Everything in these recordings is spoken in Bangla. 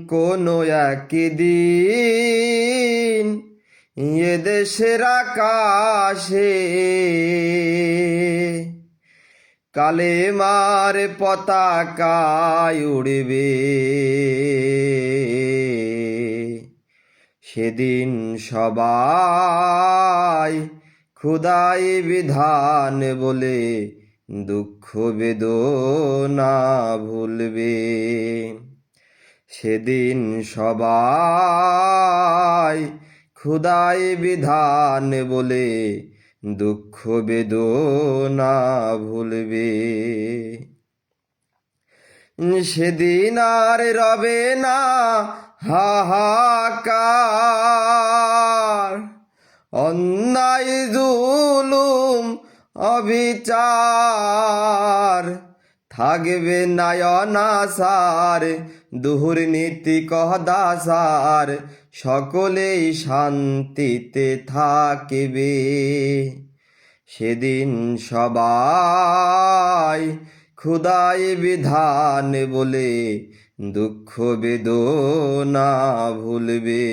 কোনো একদিন এ দেশের আকাশে কালেমার পতাকা উড়বে। সেদিন সবাই খোদাই বিধান বলে দুঃখ বেদনা ভুলবে। সেদিন সবাই খোদাই বিধান বলে দুঃখ বেদনা ভুলবে। সেদিন আর রবে না হাহাকার, অন্যায় জুলুম অবিচার থাকবে না অনাচার, দুর্নীতি কদাচার সকলেই শান্তিতে থাকবে। সেদিন সবাই খোদাই বিধান বলে দুঃখ বেদনা ভুলবে।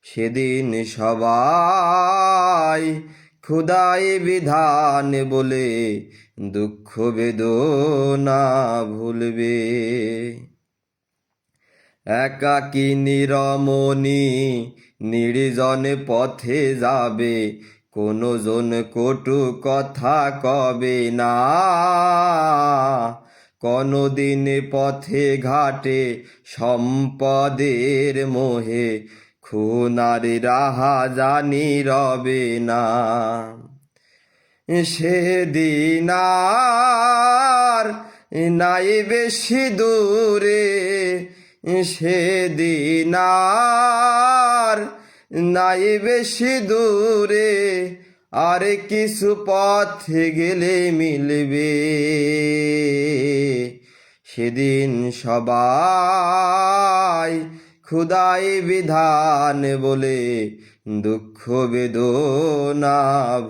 সেদিন সবাই খোদাই বিধান বলে দুঃখ বেদনা ভুলবে। একাকী নিরমণি নির্জন পথে যাবে, কোনো জন কটু কথা কবে না। কোনদিন পথে ঘাটে সম্পদের মোহে খুনার রাহাজানি রবে না। সেদিন আর নাই বেশি দূরে, সেদিন আর নাই বেশি দূরে, আর কিছু পথে গেলে মিলবে। সেদিন সবাই খোদাই বিধান বলে দুঃখ বেদনা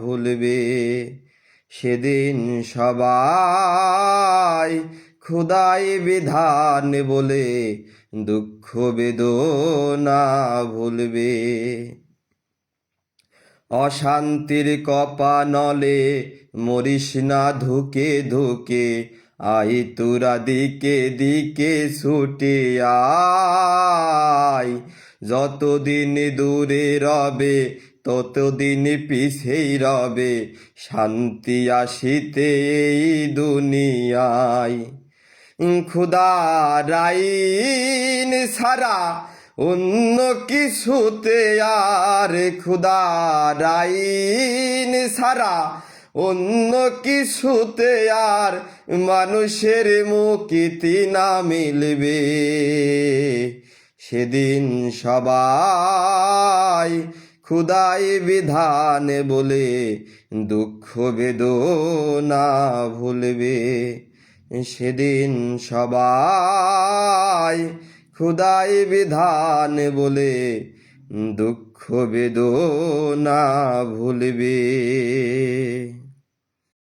ভুলবে। সেদিন সবাই খোদাই বিধান বলে দুঃখ বেদনা ভুলবে। অশান্তির কপানলে মরিস না ধুকে ধুকে, আই তোরা দিকে দিকে ছুটে আয়। যতদিন দূরে রবে ততদিন পিছেই রবে, শান্তি আসিতে এই দুনিয়ায়। খোদার আইন ছাড়া অন্য কিছুতে আর, খোদার আইন ছাড়া অন্য কিছুতে আর মানুষের মুক্তি না মিলবে। সেদিন সবাই খোদাই বিধান বলে দুঃখ বেদনা ভুলবে। সেদিন সবাই খোদাই বিধান বলে দুঃখ বেদনা ভুলবে।